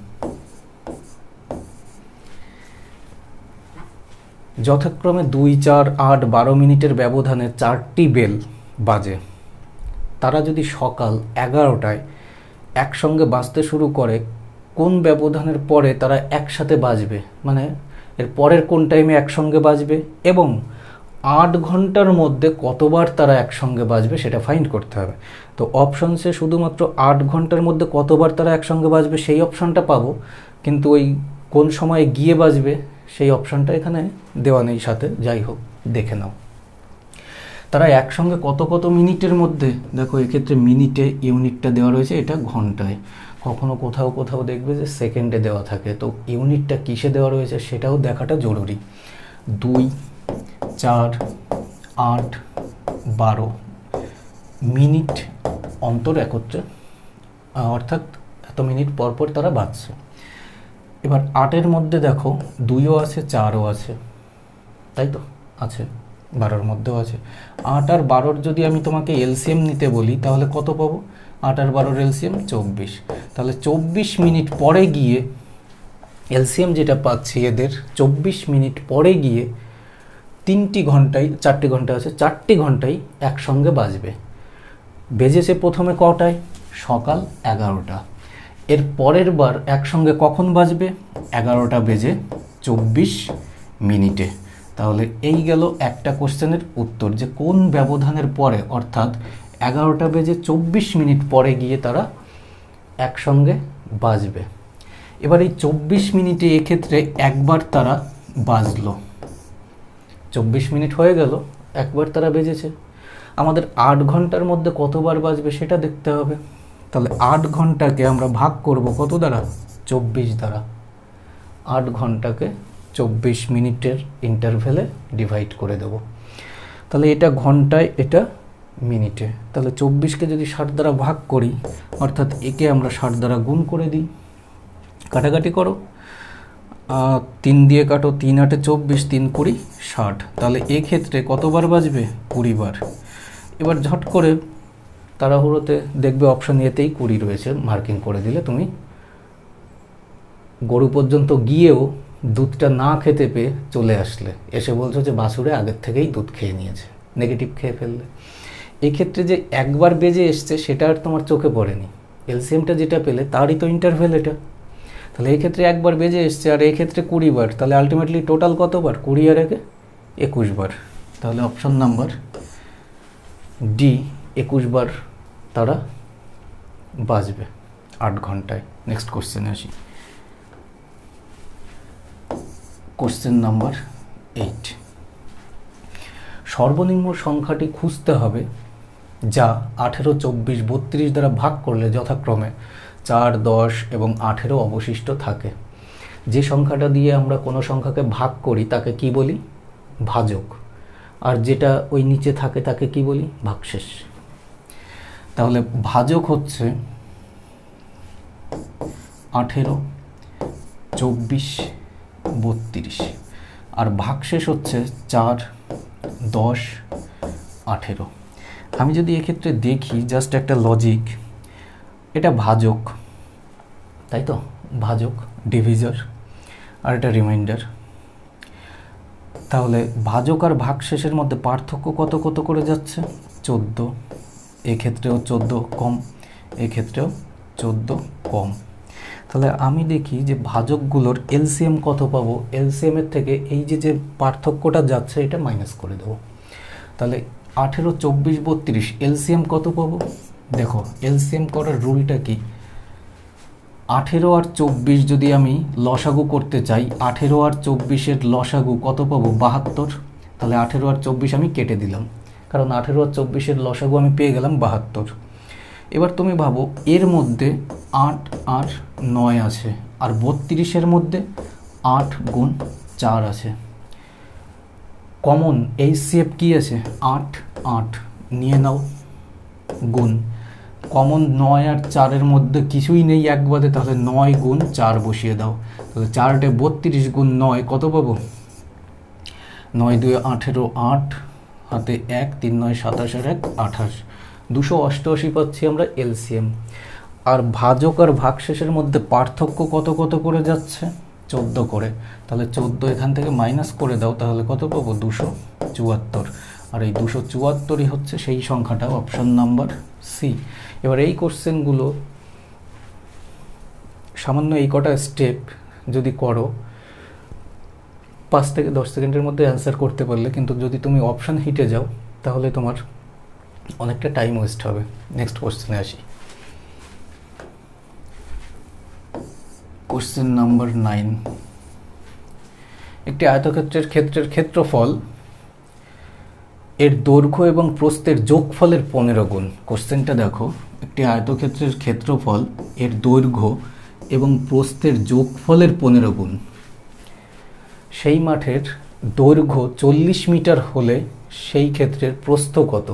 যথাক্রমে 2, 4, 8, 12 মিনিটের ব্যবধানে 4টি বেল বাজে। তারা যদি সকাল 11টায় একসঙ্গে বাজতে শুরু করে, কোন ব্যবধানের পরে তারা একসাথে বাজবে, মানে এর পরের কোন টাইমে একসঙ্গে বাজবে, এবং 8 ঘন্টার মধ্যে কতবার তারা একসঙ্গে বাজবে সেটা ফাইন্ড করতে হবে। তো অপশনসে শুধুমাত্র 8 ঘন্টার মধ্যে কতবার তারা একসঙ্গে বাজবে সেই অপশনটা পাবো, কিন্তু ওই কোন সময়ে গিয়ে বাজবে সেই অপশনটা এখানে দেওয়া নেই সাথে। যাই হোক, দেখে নাও তারা একসঙ্গে কত কত মিনিটের মধ্যে। দেখো এক্ষেত্রে মিনিটে ইউনিটটা দেওয়া রয়েছে, এটা ঘন্টায়। কখনো কোথাও কোথাও দেখবে যে সেকেন্ডে দেওয়া থাকে, তো ইউনিটটা কিসে দেওয়া রয়েছে সেটাও দেখাটা জরুরি। 2, 4, 8, 12 মিনিট অন্তর একত্রে, অর্থাৎ এত মিনিট পর পর তারা বাজছে। এবার 8-এর মধ্যে দেখো 2ও আছে, 4ও আছে, তাই তো আছে, 12-র মধ্যেও আছে। 8 আর 12-র যদি আমি তোমাকে এলসিএম নিতে বলি তাহলে কত পাবো? 8 আর 12-র এলসিএম 24। তাহলে 24 মিনিট পরে গিয়ে এলসিএম যেটা পাচ্ছি এদের 24 মিনিট পরে গিয়ে 4টি ঘন্টা আছে, 4টি ঘন্টায় একসঙ্গে বাজবে। বেজেছে প্রথমে কটায়? সকাল 11টা। এর পরের বার একসঙ্গে কখন বাজবে? 11টা বেজে 24 মিনিটে। তাহলে এই গেল একটা কোশ্চেনের উত্তর, যে কোন ব্যবধানের পরে, অর্থাৎ 11টা বেজে 24 মিনিট পরে গিয়ে তারা একসঙ্গে বাজবে। এবার এই 24 মিনিটে এক্ষেত্রে একবার তারা বাজলো, 24 মিনিট হয়ে গেল, একবার তারা বেজেছে। আমাদের 8 ঘন্টার মধ্যে কতবার বাজবে সেটা দেখতে হবে। তাহলে 8 ঘন্টাকে আমরা ভাগ করব কত দ্বারা? 24 দ্বারা। 8 ঘন্টাকে 24 মিনিটের ইন্টারভ্যালে ডিভাইড করে দেব। তাহলে এটা ঘন্টায়, এটা মিনিটে। তাহলে 24কে যদি 60 দ্বারা ভাগ করি, অর্থাৎ একে আমরা 60 দ্বারা গুণ করে দিই, কাটাকাটি করো, 3 দিয়ে কাটো, 3 8 24, 3 20 60। তাহলে এক্ষেত্রে কতবার বাজবে? 20 বার। এবার ঝট করে তাড়াহুড়োতে দেখবে অপশন এতেই 20 রয়েছে, মার্কিং করে দিলে তুমি গরু পর্যন্ত গিয়েও দুধটা না খেতে পেয়ে চলে আসলে, এসে বলছো যে বাছুরে আগের থেকেই দুধ খেয়ে নিয়েছে, নেগেটিভ খেয়ে ফেললে। এক্ষেত্রে যে একবার বেজে এসছে সেটা আর তোমার চোখে পড়েনি, এলসিএমটা যেটা পেলে তারই তো ইন্টারভেল এটা। তাহলে এই ক্ষেত্রে একবার বেজে এসছে, আর এই ক্ষেত্রে 20 বার। তাহলে আলটিমেটলি টোটাল কতবার? 20 আর 21 বার। তাহলে অপশন নাম্বার ডি, 21 বার তারা বাজবে 8 ঘন্টায়। নেক্সট কোশ্চেনে আসি। কোশ্চেন নাম্বার 8, সর্বনিম্ন সংখ্যাটি খুঁজতে হবে যা 18, 24, 32 দ্বারা ভাগ করলে যথাক্রমে 4, 10 এবং 18 অবশিষ্ট থাকে। যে সংখ্যাটা দিয়ে আমরা কোনো সংখ্যাকে ভাগ করি তাকে কি বলি? ভাজক। আর যেটা ওই নিচে থাকে তাকে কি বলি? ভাগশেষ। তাহলে ভাজক হচ্ছে 18, 24, 32, আর ভাগশেষ হচ্ছে 4, 10, 18। আমি যদি এক্ষেত্রে দেখি জাস্ট একটা লজিক, এটা ভাজক, তাই তো, ভাজক ডিভিজার, আর এটা রিমাইন্ডার। তাহলে ভাজক আর ভাগশেষের মধ্যে পার্থক্য কত কত করে যাচ্ছে? 14। এক্ষেত্রেও 14 কম, এক্ষেত্রেও 14 কম। তাহলে আমি দেখি যে ভাজকগুলোর এলসিএম কত পাবো। এলসিএমের থেকে এই যে পার্থক্যটা যাচ্ছে এটা মাইনাস করে দেবো। তাহলে 18, 24, 32 এলসিএম কত পাবো? দেখো এলসিএম করার রুলটা কি? 18 আর 24 যদি আমি লসাগু করতে চাই, 18 আর 24-এর লসাগু কত পাবো? 72। তাহলে 18 আর 24 আমি কেটে দিলাম, কারণ 18 আর 24-এর লসাগু আমি পেয়ে গেলাম 72। এবার তুমি ভাবো এর মধ্যে 8 আর 9 আছে, আর 32-এর মধ্যে 8 গুণ 4 আছে। কমন HCF কি আছে? 8 8 নিয়ে নাও, গুণ কমন 9 আর 4-এর মধ্যে কিছুই নেই একবারে, তাহলে 9 গুণ 4 বসিয়ে দাও। তাহলে 4টে 32 গুণ 9 কত পাবো? 9 2 18, 8 হাতে 1, 3 9 27 আর 1 28, 288 পাচ্ছি আমরা LCM। আর ভাজক আর ভাগশেষের মধ্যে পার্থক্য কত কত করে যাচ্ছে? 14 করে। তাহলে 14 এখান থেকে মাইনাস করে দাও, তাহলে কত পাবো? 274। আর এই 274ই হচ্ছে সেই সংখ্যাটা, অপশন নাম্বার সি। এবার এই কোশ্চেনগুলো সামান্য এই কটা স্টেপ যদি করো 5 থেকে 10 সেকেন্ডের মধ্যে অ্যান্সার করতে পারলে, কিন্তু যদি তুমি অপশন হিটে যাও তাহলে তোমার অনেকটা টাইম ওয়েস্ট হবে। নেক্সট কোশ্চেনে আসি। Question number 9। একটি আয়তক্ষেত্রের ক্ষেত্রফল এর দৈর্ঘ্য এবং প্রস্থের যোগফলের 15 গুণ। কোশ্চেনটা দেখো, একটি আয়তক্ষেত্রের ক্ষেত্রফল এর দৈর্ঘ্য এবং প্রস্থের যোগফলের 15 গুণ। সেই মাঠের দৈর্ঘ্য 40 মিটার হলে সেই ক্ষেত্রের প্রস্থ কত?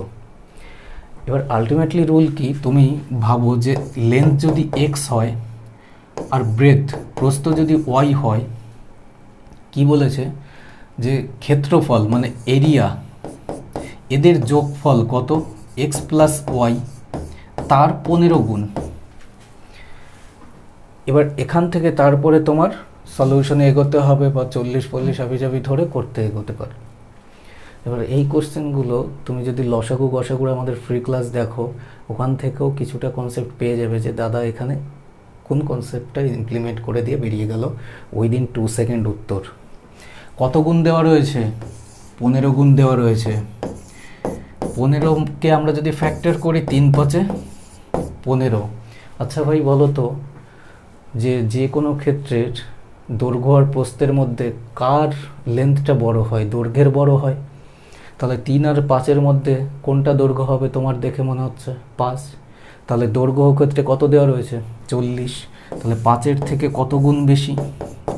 এবার আলটিমেটলি রুল কি, তুমি ভাবো যে লেন্থ যদি x হয় আর ব্রেথ প্রস্থ যদি y হয়, কি বলেছে যে ক্ষেত্রফল মানে এরিয়া, এদের যোগফল কত? x প্লাস y তার 15 গুণ। এবার এখান থেকে তারপরে তোমার সলিউশনে এগোতে হবে, বা 40-40 হাবি ধরে করতে এগোতে পারো। এবার এই কোশ্চেনগুলো তুমি যদি লসাগু গসাগুর আমাদের ফ্রি ক্লাস দেখো, ওখান থেকেও কিছুটা কনসেপ্ট পেয়ে যাবে যে দাদা এখানে কোন কনসেপ্টটা ইমপ্লিমেন্ট করে দিয়ে বেরিয়ে গেল উইদিন 2 সেকেন্ড উত্তর। কত গুণ দেওয়া রয়েছে? 15 গুণ দেওয়া রয়েছে। 15কে আমরা যদি ফ্যাক্টর করি 3 5 15। আচ্ছা ভাই বলো তো, যে কোনো ক্ষেত্রের দৈর্ঘ্য আর প্রস্থের মধ্যে কার লেন্থটা বড় হয়? দৈর্ঘ্যের বড় হয়। তাহলে 3 আর 5-এর মধ্যে কোনটা দৈর্ঘ্য হবে তোমার দেখে মনে হচ্ছে? 5। তাহলে দৈর্ঘ্য ক্ষেত্রে কত দেওয়া রয়েছে? 40। তাহলে 5-এর থেকে কত গুণ বেশি?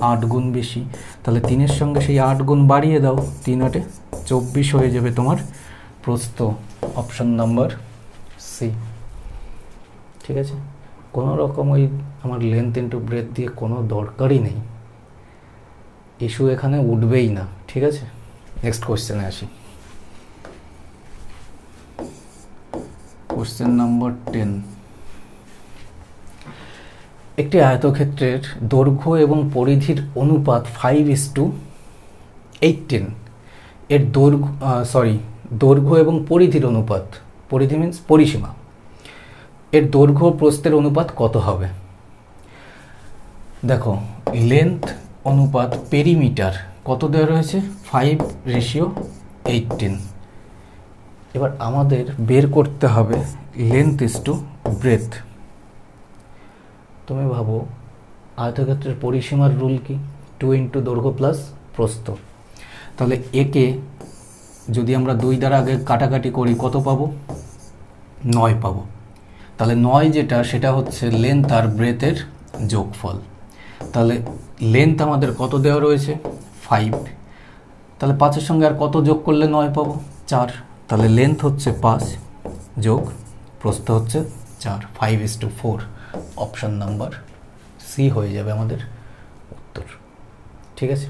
8 গুণ বেশি। তাহলে 3-এর সঙ্গে সেই 8 গুণ বাড়িয়ে দাও, 3 8 24 হয়ে যাবে তোমার প্রস্থ। Option number C. ঠিক আছে, কোনো রকম ওই আমার লেন্থ ইন্টু ব্রেথ দিয়ে কোনো দরকারই নেই, ইস্যু এখানে উঠবেই না। ঠিক আছে, নেক্সট কোশ্চেনে আসি। Question number 10। একটি আয়তক্ষেত্রের দৈর্ঘ্য এবং পরিধির অনুপাত 5:18। এর দৈর্ঘ্য এবং পরিধির অনুপাত, পরিধি মিন্স পরিসীমা, এর দৈর্ঘ্য প্রস্থের অনুপাত কত হবে? দেখো লেন্থ অনুপাত পেরিমিটার কত দেওয়া রয়েছে? 5:18। এবার আমাদের বের করতে হবে লেন্থ ইস টু ব্রেথ। তুমি ভাবো আয়তক্ষেত্রের পরিসীমার রুল কি? 2 ইন্টু দৈর্ঘ্য প্লাস প্রস্থ। তাহলে একে যদি আমরা 2 দ্বারা আগে কাটাকাটি করি কত পাবো? 9 পাবো। তাহলে 9 যেটা, সেটা হচ্ছে লেন্থ আর ব্রেথের যোগফল। তাহলে লেন্থ আমাদের কত দেওয়া রয়েছে? 5। তাহলে 5-এর সঙ্গে আর কত যোগ করলে 9 পাবো? 4। তাহলে লেন্থ হচ্ছে 5 যোগ প্রস্থ হচ্ছে 4, 5:4। অপশন নাম্বার সি হয়ে যাবে আমাদের উত্তর। ঠিক আছে,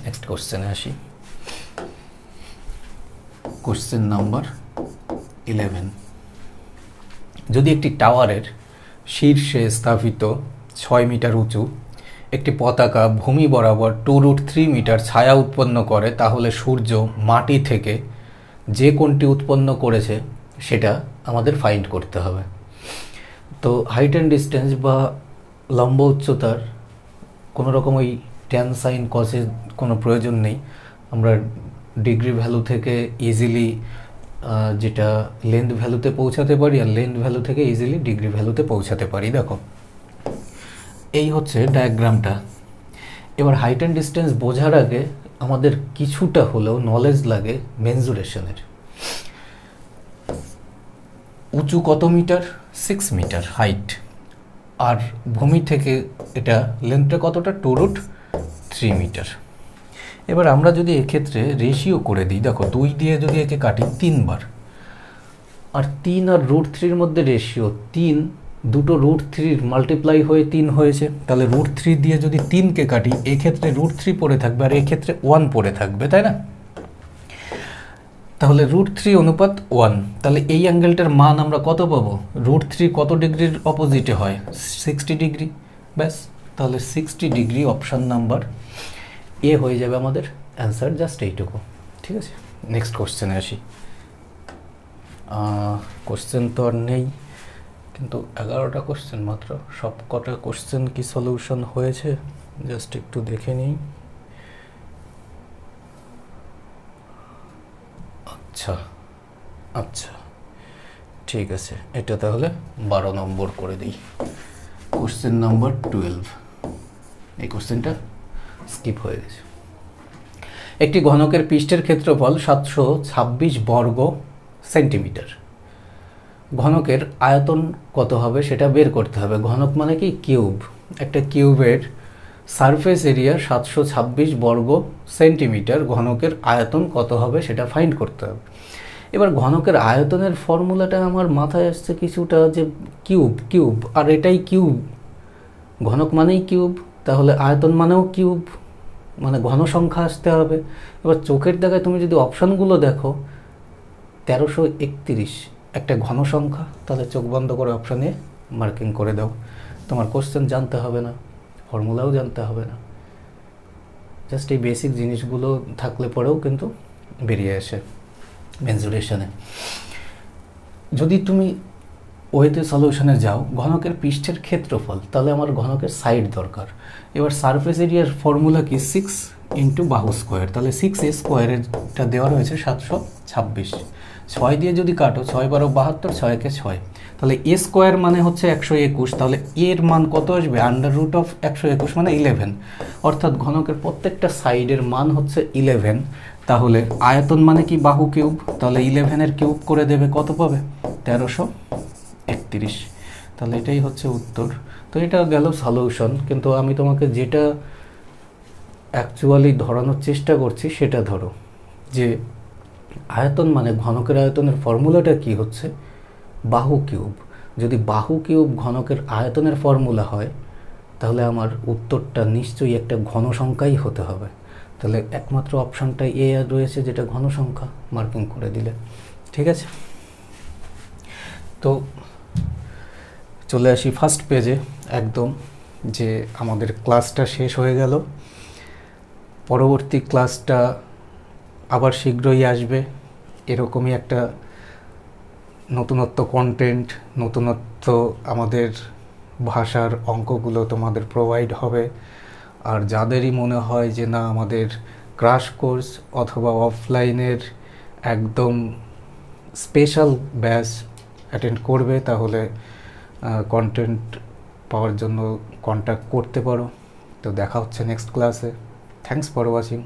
নেক্সট কোশ্চেনে আসি। Question number 11। যদি একটি টাওয়ারের শীর্ষে স্থাপিত 6 মিটার উঁচু একটি পতাকা ভূমি বরাবর 2√3 মিটার ছায়া উৎপন্ন করে, তাহলে সূর্য মাটি থেকে যে কোণটি উৎপন্ন করেছে সেটা আমাদের ফাইন্ড করতে হবে। তো হাইট অ্যান্ড ডিস্টেন্স বা লম্ব উচ্চতার কোনো রকম ওই ট্যান সাইন কসের কোনো প্রয়োজন নেই। আমরা ডিগ্রি ভ্যালু থেকে ইজিলি যেটা লেন্থ ভ্যালুতে পৌঁছাতে পারি, আর লেন্থ ভ্যালু থেকে ইজিলি ডিগ্রি ভ্যালুতে পৌঁছাতে পারি। দেখো এই হচ্ছে ডায়াগ্রামটা। এবার হাইট অ্যান্ড ডিস্টেন্স বোঝার আগে আমাদের কিছুটা হলেও নলেজ লাগে মেনজুরেশনের। উঁচু কত মিটার? 6 মিটার হাইট, আর ভূমি থেকে এটা লেন্থটা কতটা? 2√3 মিটার। এবার আমরা যদি এক্ষেত্রে রেশিও করে দিই, দেখো 2 দিয়ে যদি একে কাটি 3 বার, আর 3 আর √3 মধ্যে রেশিও 3, দুটো √3 মাল্টিপ্লাই হয়ে 3 হয়েছে, তাহলে √3 দিয়ে যদি 3কে কাটি, এক্ষেত্রে √3 পড়ে থাকবে আর এক্ষেত্রে 1 পড়ে থাকবে, তাই না? তাহলে √3 অনুপাত 1, তাহলে এই অ্যাঙ্গেলটার মান আমরা কত পাবো? √3 কত ডিগ্রির অপোজিটে হয়? 60 ডিগ্রি। ব্যাস, তাহলে 60 ডিগ্রি অপশান নাম্বার এ হয়ে যাবে আমাদের অ্যান্সার, জাস্ট এইটুকু। ঠিক আছে, নেক্সট কোশ্চেনে আসি। কোশ্চেন তো আর নেই, কিন্তু 11টা কোশ্চেন মাত্র। সব কটা কোশ্চেন কি সলিউশন হয়েছে জাস্ট একটু দেখে নিই। আচ্ছা আচ্ছা, ঠিক আছে, এটা তাহলে 12 নম্বর করে দিই। কোশ্চেন নাম্বার 12, এই কোশ্চেনটা স্কিপ হয়ে গেছে। একটি ঘনকের পৃষ্ঠের ক্ষেত্রফল 726 বর্গ সেন্টিমিটার। ঘনকের আয়তন কত হবে সেটা বের করতে হবে। ঘনক মানে কি? কিউব। একটা কিউবের সারফেস এরিয়া 726 বর্গ সেন্টিমিটার, ঘনকের আয়তন কত হবে সেটা ফাইন্ড করতে হবে। এবার ঘনকের আয়তনের ফর্মুলাটা আমার মাথায় আসছে কিছুটা, যে কিউব কিউব, আর এটাই কিউব। ঘনক মানেই কিউব, তাহলে আয়তন মানেও কিউব, মানে ঘন সংখ্যা আসতে হবে। এবার চোখের দেখায় তুমি যদি অপশানগুলো দেখো, 1331 একটা ঘন সংখ্যা, তাহলে চোখ বন্ধ করে অপশানে মার্কিং করে দাও। তোমার কোশ্চেন জানতে হবে না, ফর্মুলাও জানতে হবে না, জাস্ট এই বেসিক জিনিসগুলো থাকলে পরেও কিন্তু বেরিয়ে আসে মেনজুরেশনে। যদি তুমি ওয়েতে সলিউশনে যাও, ঘনকের পৃষ্ঠের ক্ষেত্রফল, তাহলে আমার ঘনকের সাইড দরকার। এবার সারফেস এরিয়ার ফর্মুলা কি? 6 ইন্টু বাহু স্কোয়ার, তাহলে 6a স্কোয়ারেরটা দেওয়া রয়েছে 726। 6 দিয়ে যদি কাটো, 6 × 12 72, 6 × 6, তাহলে এ স্কোয়ার মানে হচ্ছে 121, তাহলে এর মান কত আসবে? √121 মানে 11, অর্থাৎ ঘনকের প্রত্যেকটা সাইডের মান হচ্ছে 11। তাহলে আয়তন মানে কি? বাহু কিউব, তাহলে 11-এর কিউব করে দেবে, কত পাবে? 1331। তাহলে এটাই হচ্ছে উত্তর। তো এটা গেল সলিউশন, কিন্তু আমি তোমাকে যেটা অ্যাকচুয়ালি ধরানোর চেষ্টা করছি সেটা ধরো, যে আয়তন মানে ঘনকের আয়তনের ফর্মুলাটা কি হচ্ছে? বাহু কিউব। যদি বাহু কিউব ঘনকের আয়তনের ফর্মুলা হয়, তাহলে আমার উত্তরটা নিশ্চয়ই একটা ঘন সংখ্যাই হতে হবে। তাহলে একমাত্র অপশানটা এ রয়েছে, যেটা ঘন সংখ্যা, মার্কিং করে দিলে। ঠিক আছে, তো চলে আসি ফার্স্ট পেজে একদম, যে আমাদের ক্লাসটা শেষ হয়ে গেল। পরবর্তী ক্লাসটা আবার শীঘ্রই আসবে। এরকমই একটা নতুনত্ব কন্টেন্ট, নতুনত্ব আমাদের ভাষার অঙ্কগুলো তোমাদের প্রোভাইড হবে। আর যাদেরই মনে হয় যে না, আমাদের ক্র্যাশ কোর্স অথবা অফলাইনের একদম স্পেশাল ব্যাচ অ্যাটেন্ড করবে, তাহলে কন্টেন্ট পাওয়ার জন্য কন্ট্যাক্ট করতে পারো। তো দেখা হচ্ছে নেক্সট ক্লাসে। Thanks for watching.